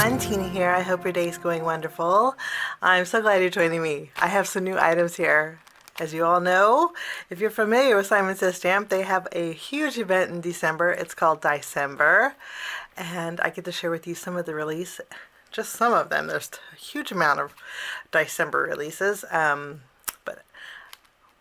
everyone, Tina here. I hope your day is going wonderful. I'm so glad you're joining me. I have some new items here. As you all know, if you're familiar with Simon Says Stamp, they have a huge event in December. It's called DieCember, and I get to share with you some of the release, just some of them. There's a huge amount of DieCember releases, but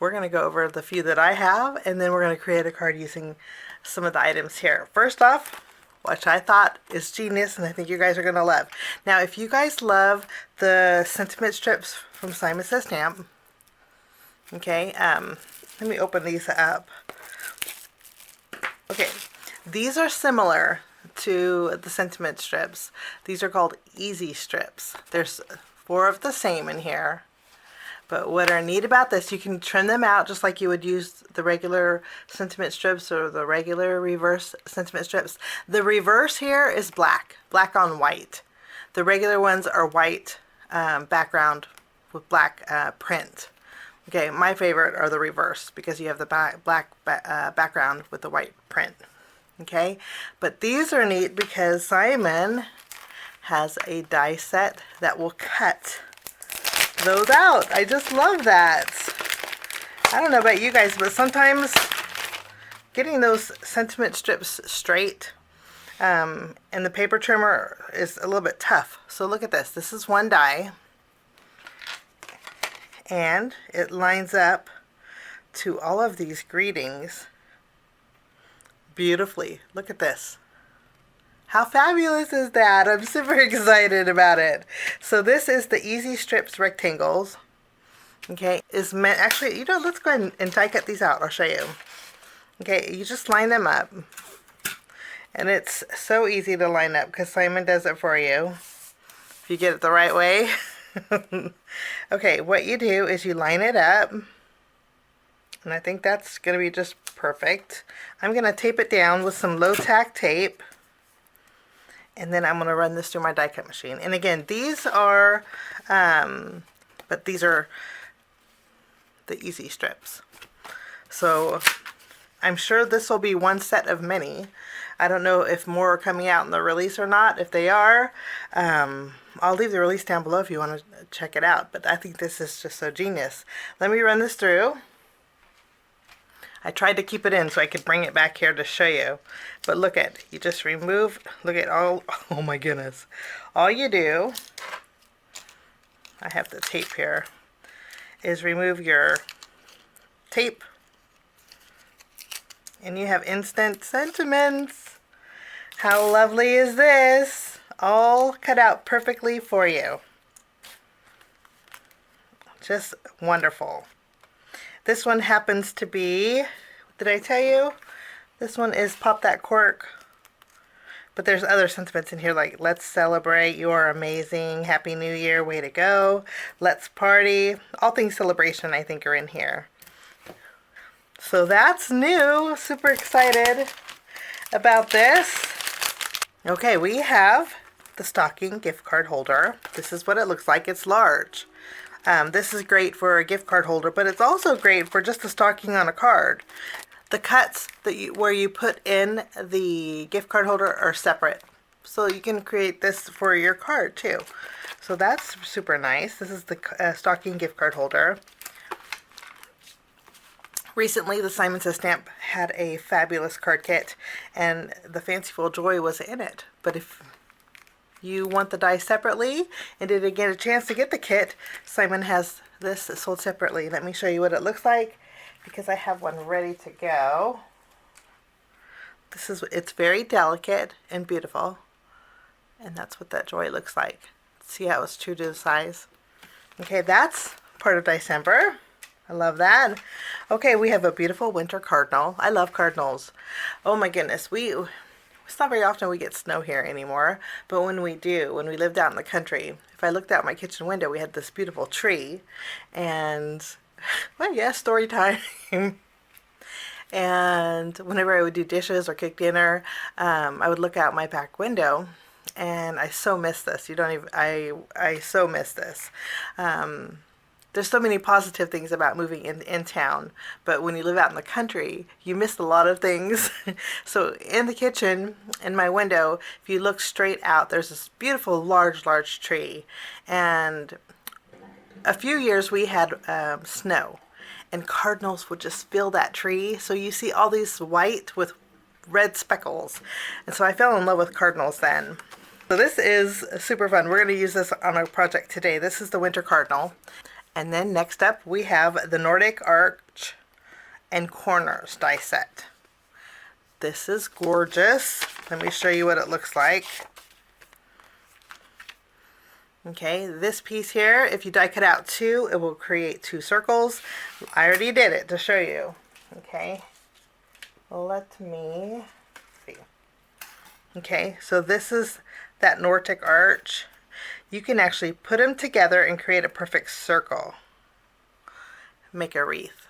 we're going to go over the few that I have, and then we're going to create a card using some of the items here. First off, which I thought is genius and I think you guys are going to love. Now, if you guys love the sentiment strips from Simon Says Stamp, okay, let me open these up. Okay, these are similar to the sentiment strips. These are called easy strips. There's 4 of the same in here. But what are neat about this, you can trim them out just like you would use the regular sentiment strips or the regular reverse sentiment strips. The reverse here is black on white. The regular ones are white background with black print. Okay, my favorite are the reverse because you have the black background with the white print. Okay, but these are neat because Simon has a die set that will cut those out. I just love that. I don't know about you guys, but sometimes getting those sentiment strips straight and the paper trimmer is a little bit tough. So look at this. This is one die, and it lines up to all of these greetings beautifully. Look at this. How fabulous is that? I'm super excited about it. So this is the Easy Strips Rectangles. Okay, is meant, actually, you know, let's go ahead and die cut these out. I'll show you. Okay, you just line them up. And it's so easy to line up because Simon does it for you. If you get it the right way. Okay, what you do is you line it up. And I think that's going to be just perfect. I'm going to tape it down with some low tack tape. And then I'm going to run this through my die cut machine. And again, these are, but these are the easy strips. So I'm sure this will be one set of many. I don't know if more are coming out in the release or not. If they are, I'll leave the release down below if you want to check it out. But I think this is just so genius. Let me run this through. I tried to keep it in so I could bring it back here to show you. But look at, you just remove, look at all, oh my goodness. All you do, I have the tape here, is remove your tape. And you have instant sentiments. How lovely is this? All cut out perfectly for you. Just wonderful. This one happens to be, did I tell you? This one is Pop That Cork. But there's other sentiments in here like, let's celebrate, you are amazing, Happy New Year, way to go, let's party. All things celebration I think are in here. So that's new. Super excited about this. Okay, we have the stocking gift card holder. This is what it looks like. It's large. This is great for a gift card holder, but it's also great for just a stocking on a card. The cuts that where you put in the gift card holder are separate. So you can create this for your card too. So that's super nice. This is the stocking gift card holder. Recently, the Simon Says Stamp had a fabulous card kit, and the Fanciful Joy was in it. But if you want the die separately and didn't get a chance to get the kit, Simon has this sold separately. Let me show you what it looks like because I have one ready to go. This is, it's very delicate and beautiful, and that's what that joy looks like. See how it's true to the size. Okay, that's part of DieCember. I love that. Okay, we have a beautiful winter cardinal. I love cardinals. Oh my goodness, it's not very often we get snow here anymore, but when we do, when we lived out in the country, if I looked out my kitchen window, we had this beautiful tree, and, well, yeah, story time. And whenever I would do dishes or cook dinner, I would look out my back window, and I so miss this. You don't even, I so miss this. there's so many positive things about moving in town, but when you live out in the country, you miss a lot of things. So in the kitchen, in my window, if you look straight out, there's this beautiful large tree. And a few years we had snow, and cardinals would just fill that tree. So you see all these white with red speckles. And so I fell in love with cardinals then. So this is super fun. We're going to use this on our project today. This is the winter cardinal. And then next up we have the Nordic arch and corners die set. This is gorgeous. Let me show you what it looks like. Okay, this piece here, if you die cut out two, it will create two circles. I already did it to show you. Okay, let me see. Okay, so this is that Nordic arch. You can actually put them together and create a perfect circle. Make a wreath.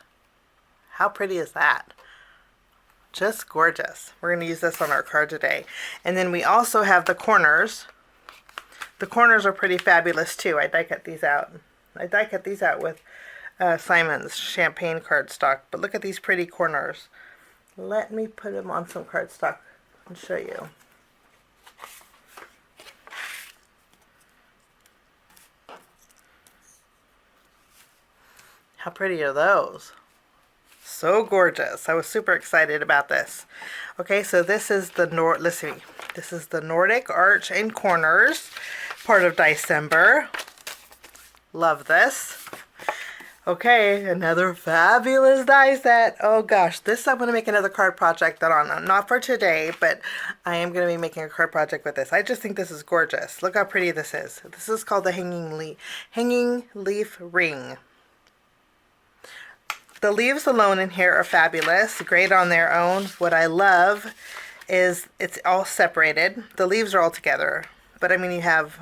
How pretty is that? Just gorgeous. We're going to use this on our card today. And then we also have the corners. The corners are pretty fabulous too. I die cut these out. I die cut these out with Simon's champagne cardstock. But look at these pretty corners. Let me put them on some cardstock and show you. How pretty are those? So gorgeous. I was super excited about this. Okay, so this is the let's see. This is the Nordic arch and corners, part of DieCember. Love this. Okay, another fabulous die set. Oh gosh, this I'm going to make another card project on. Not for today, but I am going to be making a card project with this. I just think this is gorgeous. Look how pretty this is. This is called the hanging leaf ring. The leaves alone in here are fabulous, great on their own. What I love is it's all separated. The leaves are all together, but I mean you have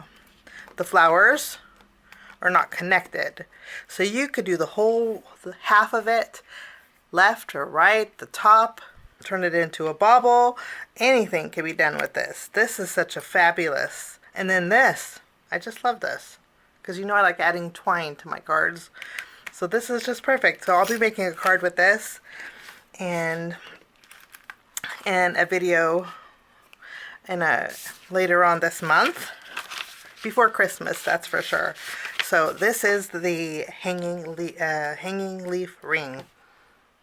the flowers are not connected. So you could do the half of it, left or right, the top, turn it into a bauble. Anything can be done with this. This is such a fabulous. And then this, I just love this because you know I like adding twine to my cards. So this is just perfect. So I'll be making a card with this and a video later on this month. Before Christmas, that's for sure. So this is the hanging leaf ring.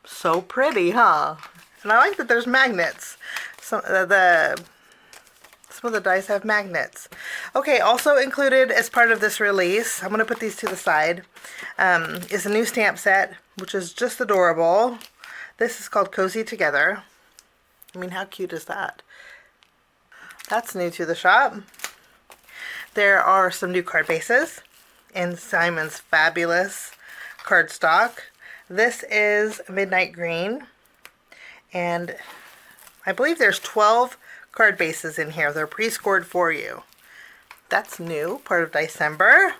So pretty, huh? And I like that there's magnets. Some of the dice have magnets. Okay, also included as part of this release, I'm going to put these to the side, is a new stamp set, which is just adorable. This is called Cozy Together. I mean, how cute is that? That's new to the shop. There are some new card bases in Simon's fabulous cardstock. This is Midnight Green, and I believe there's 12 card bases in here. They're pre-scored for you. That's new, part of DieCember.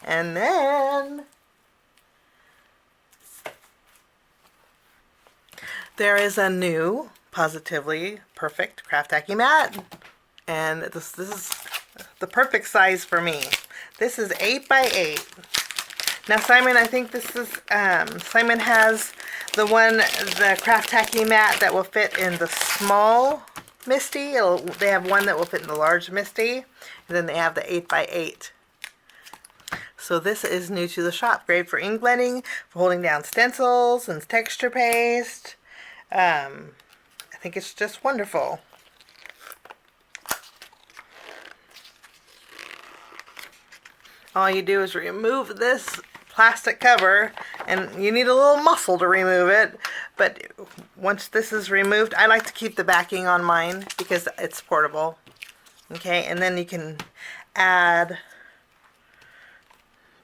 And then there is a new Pawsitively Perfect Craft Tacky mat. And this is the perfect size for me. This is 8 by 8. Now Simon, I think this is, Simon has the Craft Tacky mat that will fit in the small Misty. They have one that will fit in the large Misty, and then they have the 8 by 8. So this is new to the shop. Great for ink blending, for holding down stencils and texture paste. I think it's just wonderful. All you do is remove this plastic cover, and you need a little muscle to remove it, but once this is removed, I like to keep the backing on mine because it's portable. Okay, and then you can add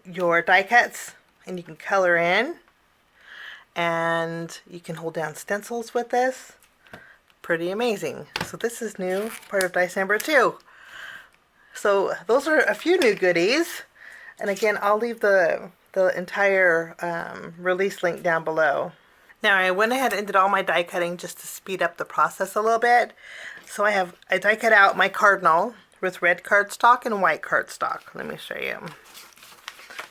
your die cuts and you can color in, and you can hold down stencils with this. Pretty amazing. So this is new, part of DieCember too. So those are a few new goodies, and again I'll leave the entire release link down below. Now I went ahead and did all my die cutting just to speed up the process a little bit. So I die cut out my Cardinal with red cardstock and white cardstock. Let me show you.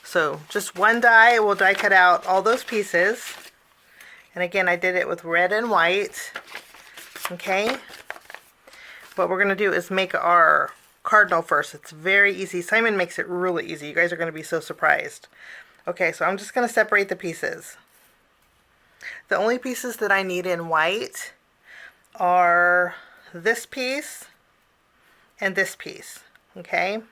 So just one die will die cut out all those pieces. And again, I did it with red and white. Okay. What we're going to do is make our cardinal first. It's very easy. Simon makes it really easy. You guys are going to be so surprised. Okay, so I'm just going to separate the pieces. The only pieces that I need in white are this piece and this piece. Okay.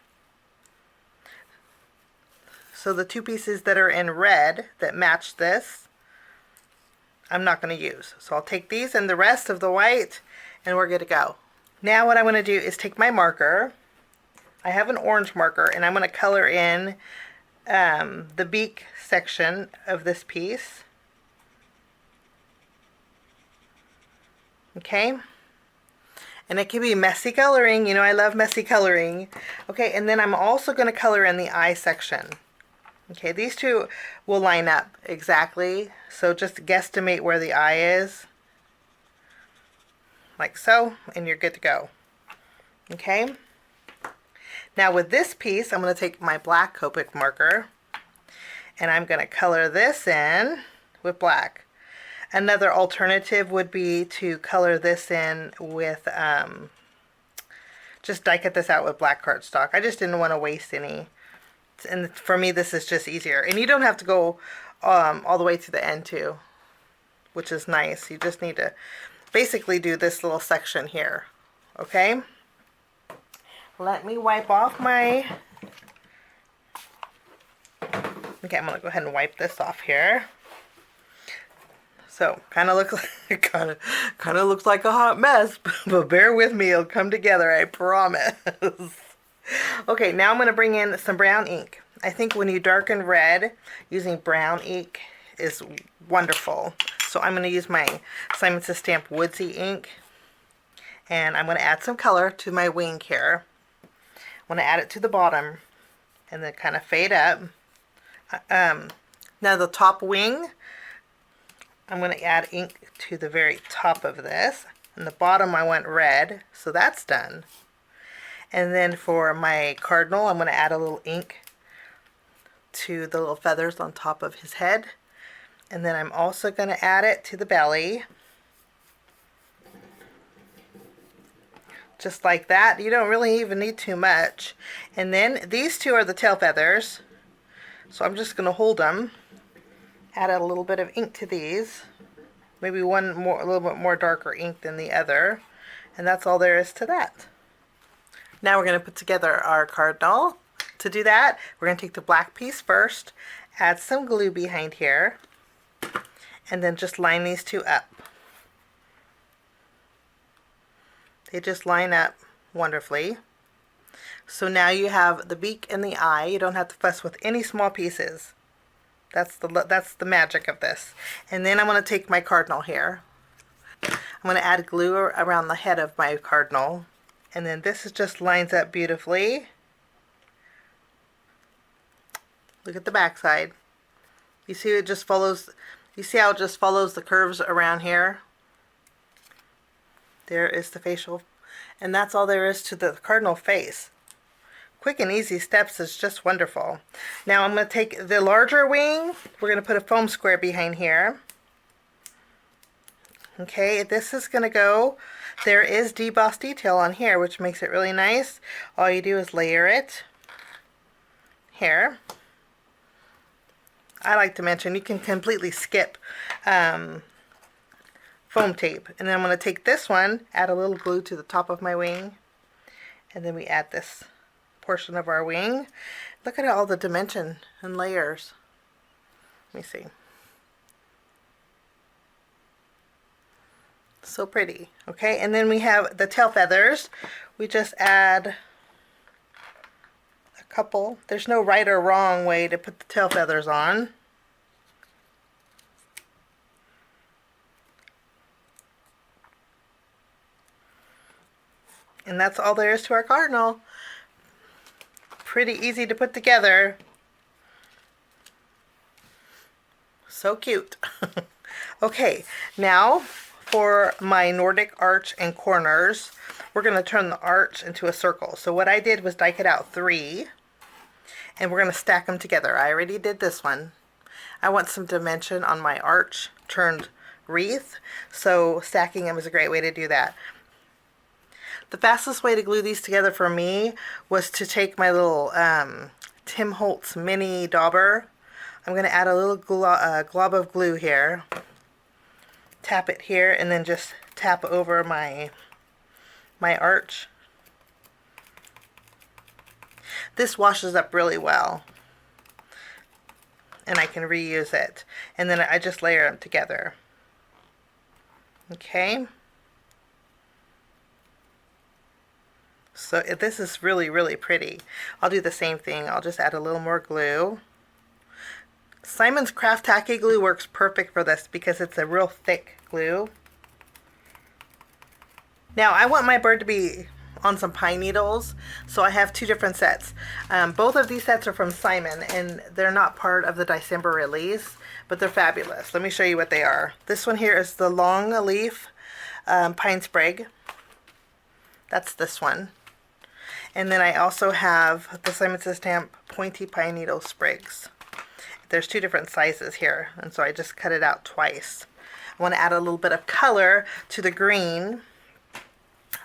So the two pieces that are in red that match this, I'm not going to use. So I'll take these and the rest of the white and we're good to go. Now what I'm going to do is take my marker. I have an orange marker and I'm going to color in the beak section of this piece. Okay. And it can be messy coloring. You know, I love messy coloring. Okay, and then I'm also going to color in the eye section. Okay, these two will line up exactly. So just guesstimate where the eye is. Like so, and you're good to go. Okay. Now with this piece, I'm going to take my black Copic marker and I'm going to color this in with black. Another alternative would be to color this in with, just die cut this out with black cardstock. I just didn't want to waste any. And for me, this is just easier. And you don't have to go all the way to the end too, which is nice. You just need to basically do this little section here. Okay. Let me wipe off my... Okay, I'm going to go ahead and wipe this off here. So, kind of looks like kind of looks like a hot mess, but bear with me, it'll come together, I promise. Okay, now I'm going to bring in some brown ink. I think when you darken red, using brown ink is wonderful. So I'm going to use my Simon Says Stamp Woodsy ink, and I'm going to add some color to my wing here. I'm going to add it to the bottom, and then kind of fade up. Now the top wing, I'm going to add ink to the very top of this. And the bottom I want red, so that's done. And then for my cardinal, I'm going to add a little ink to the little feathers on top of his head. And then I'm also going to add it to the belly. Just like that. You don't really even need too much. And then these two are the tail feathers. So I'm just going to hold them. Add a little bit of ink to these. Maybe one more, a little bit more darker ink than the other. And that's all there is to that. Now we're going to put together our cardinal. To do that, we're going to take the black piece first, add some glue behind here, and then just line these two up. They just line up wonderfully. So now you have the beak and the eye. You don't have to fuss with any small pieces. That's the magic of this. And then I'm going to take my cardinal here. I'm going to add glue around the head of my cardinal. And then this just lines up beautifully. Look at the back side. You see it just follows, you see how it just follows the curves around here? There is the facial. And that's all there is to the cardinal face. Quick and easy steps is just wonderful. Now I'm going to take the larger wing. We're going to put a foam square behind here. Okay, this is going to go. There is debossed detail on here, which makes it really nice. All you do is layer it here. I like to mention you can completely skip foam tape. And then I'm going to take this one, add a little glue to the top of my wing, and then we add this portion of our wing. Look at all the dimension and layers. Let me see. So pretty. Okay, and then we have the tail feathers. We just add a couple. There's no right or wrong way to put the tail feathers on. And that's all there is to our cardinal. Pretty easy to put together. So cute. Okay, now for my Nordic arch and corners, we're going to turn the arch into a circle. So what I did was die cut out 3. And we're going to stack them together. I already did this one. I want some dimension on my arch turned wreath, so stacking them is a great way to do that. The fastest way to glue these together for me was to take my little Tim Holtz mini dauber. I'm going to add a little glob of glue here, tap it here, and then just tap over my arch. This washes up really well, and I can reuse it. And then I just layer them together. Okay. So this is really, really pretty. I'll do the same thing. I'll just add a little more glue. Simon's Craft Tacky Glue works perfect for this because it's a real thick glue. Now I want my bird to be on some pine needles, so I have two different sets. Both of these sets are from Simon, and they're not part of the DieCember release, but they're fabulous. Let me show you what they are. This one here is the long leaf pine sprig. That's this one. And then I also have the Simon Says Stamp Pointy Pine Needle Sprigs. There's two different sizes here, and so I just cut it out twice. I want to add a little bit of color to the green.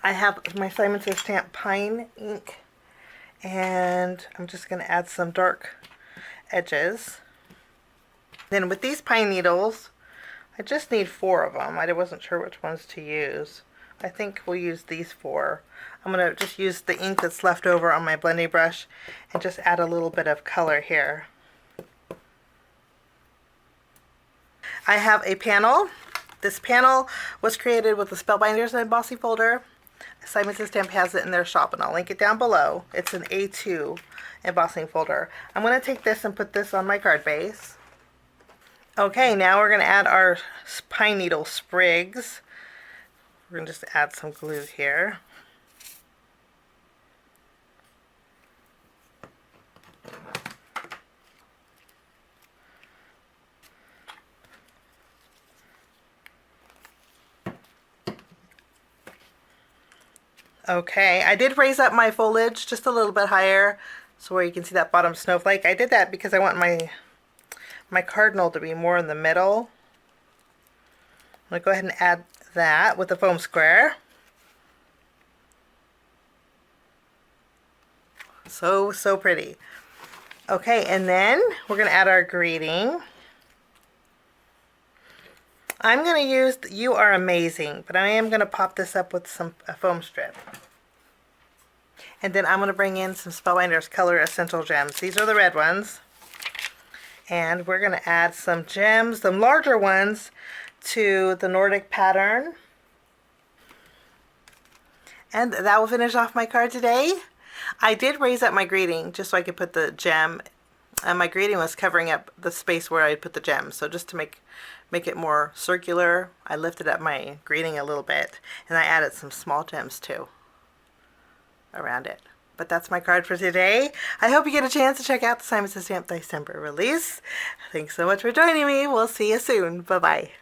I have my Simon Says Stamp Pine ink, and I'm just going to add some dark edges. Then with these pine needles, I just need 4 of them. I wasn't sure which ones to use. I think we'll use these 4. I'm going to just use the ink that's left over on my blending brush and just add a little bit of color here. I have a panel. This panel was created with the Spellbinders and Embossing folder. Simon Says Stamp has it in their shop, and I'll link it down below. It's an A2 embossing folder. I'm going to take this and put this on my card base. Okay, now we're going to add our pine needle sprigs. We're going to just add some glue here. Okay, I did raise up my foliage just a little bit higher so where you can see that bottom snowflake. I did that because I want my Cardinal to be more in the middle. I'm going to go ahead and add that with the foam square. So pretty. Okay, and then we're going to add our greeting. I'm going to use You Are Amazing, but I am going to pop this up with a foam strip. And then I'm going to bring in some Spellbinders Color Essential Gems. These are the red ones. And we're going to add some gems, some larger ones, to the Nordic pattern. And that will finish off my card today. I did raise up my greeting just so I could put the gem. And my greeting was covering up the space where I put the gem. So just to make it more circular, I lifted up my greeting a little bit. And I added some small gems too around it. But that's my card for today. I hope you get a chance to check out the Simon Says Stamp DieCember release. Thanks so much for joining me. We'll see you soon. Bye-bye.